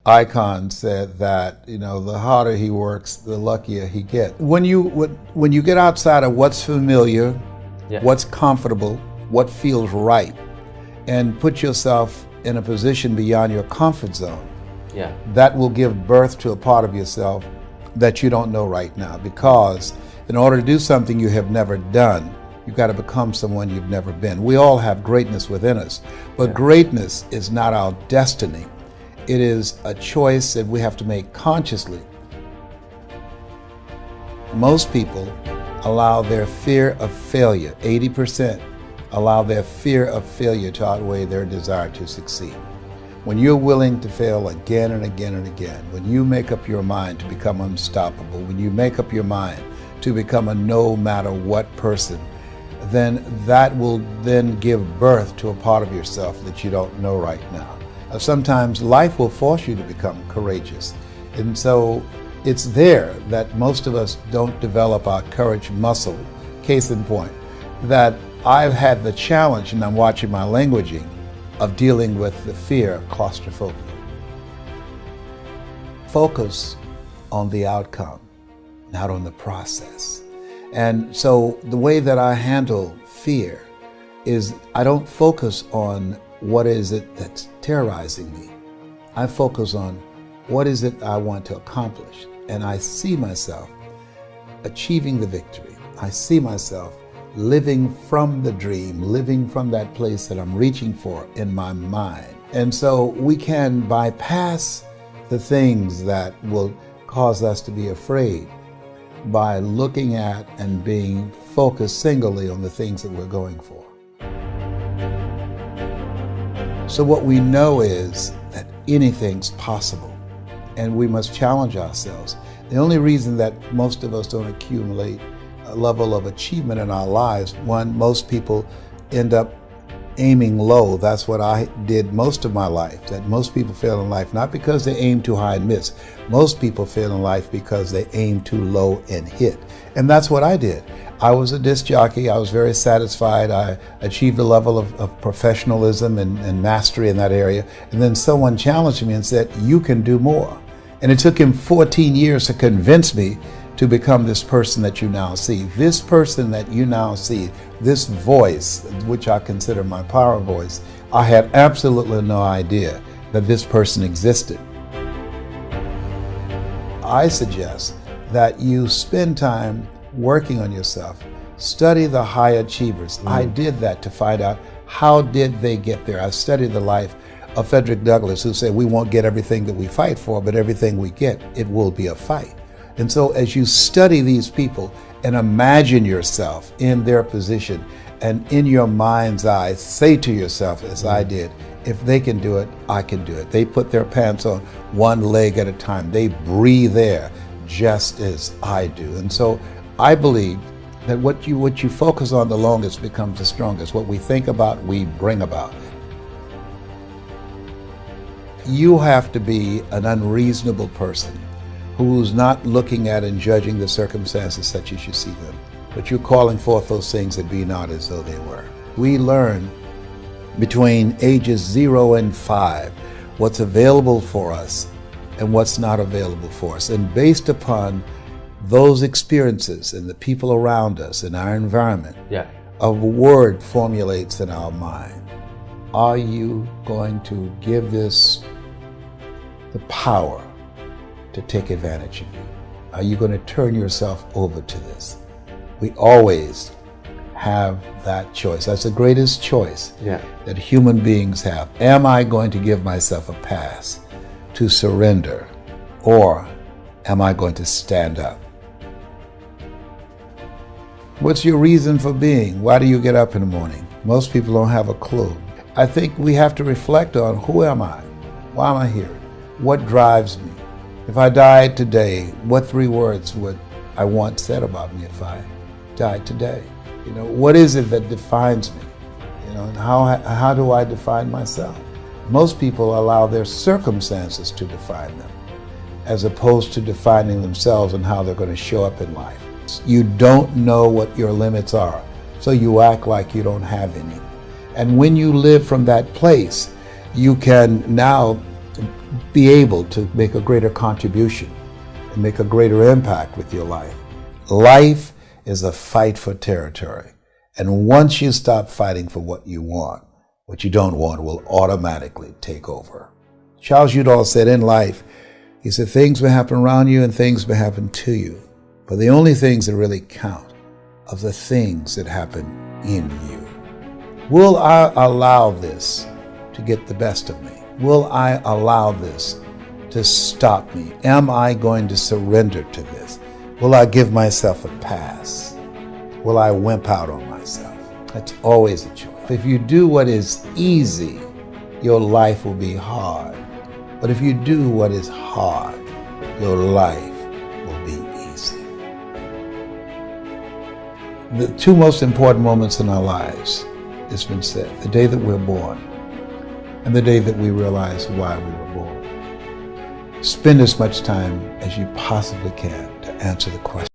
icon said that, the harder he works, the luckier he gets. When you get outside of what's familiar, Yeah. what's comfortable, what feels right, and put yourself in a position beyond your comfort zone, Yeah. that will give birth to a part of yourself that you don't know right now. Because in order to do something you have never done, you've got to become someone you've never been. We all have greatness within us, but greatness is not our destiny. It is a choice that we have to make consciously. Most people allow their fear of failure, 80%, allow their fear of failure to outweigh their desire to succeed. When you're willing to fail again and again and again, when you make up your mind to become unstoppable, when you make up your mind to become a no matter what person, then that will then give birth to a part of yourself that you don't know right now. Sometimes life will force you to become courageous. And so it's there that most of us don't develop our courage muscle. Case in point, that I've had the challenge, and I'm watching my languaging, of dealing with the fear of claustrophobia. Focus on the outcome, not on the process. And so the way that I handle fear is I don't focus on what is it that's terrorizing me. I focus on what is it I want to accomplish. And I see myself achieving the victory. I see myself living from the dream, living from that place that I'm reaching for in my mind. And so we can bypass the things that will cause us to be afraid by looking at and being focused singly on the things that we're going for. So what we know is that anything's possible, and we must challenge ourselves. The only reason that most of us don't accumulate a level of achievement in our lives, one, most people end up aiming low. That's what I did most of my life, that most people fail in life, not because they aim too high and miss. Most people fail in life because they aim too low and hit. And that's what I did. I was a disc jockey. I was very satisfied. I achieved a level of professionalism and mastery in that area. And then someone challenged me and said, you can do more. And it took him 14 years to convince me to become this person that you now see. This person that you now see, this voice, which I consider my power voice, I had absolutely no idea that this person existed. I suggest that you spend time working on yourself. Study the high achievers. I did that to find out how did they get there. I studied the life of Frederick Douglass, who said we won't get everything that we fight for, but everything we get, it will be a fight. And so as you study these people and imagine yourself in their position, and in your mind's eye say to yourself, as I did, if they can do it, I can do it. They put their pants on one leg at a time. They breathe air just as I do. And so I believe that what you focus on the longest becomes the strongest. What we think about, we bring about. You have to be an unreasonable person who's not looking at and judging the circumstances such as you see them, but you're calling forth those things that be not as though they were. We learn between ages 0 and 5 what's available for us and what's not available for us. And based upon those experiences and the people around us and our environment, a word formulates in our mind. Are you going to give this the power to take advantage of you? Are you going to turn yourself over to this? We always have that choice. That's the greatest choice that human beings have. Am I going to give myself a pass to surrender, or am I going to stand up? What's your reason for being? Why do you get up in the morning? Most people don't have a clue. I think we have to reflect on, who am I? Why am I here? What drives me? If I died today, what 3 words would I want said about me if I died today? What is it that defines me? And how do I define myself? Most people allow their circumstances to define them, as opposed to defining themselves and how they're going to show up in life. You don't know what your limits are, so you act like you don't have any. And when you live from that place, you can now be able to make a greater contribution and make a greater impact with your life. Life is a fight for territory. And once you stop fighting for what you don't want will automatically take over. Charles Udall said in life, he said, things may happen around you and things may happen to you, but the only things that really count are the things that happen in you. Will I allow this to get the best of me? Will I allow this to stop me? Am I going to surrender to this? Will I give myself a pass? Will I wimp out on myself? That's always a choice. If you do what is easy, your life will be hard. But if you do what is hard, your life will be easy. The two most important moments in our lives, it's been said, the day that we're born and the day that we realize why we were born. Spend as much time as you possibly can to answer the question.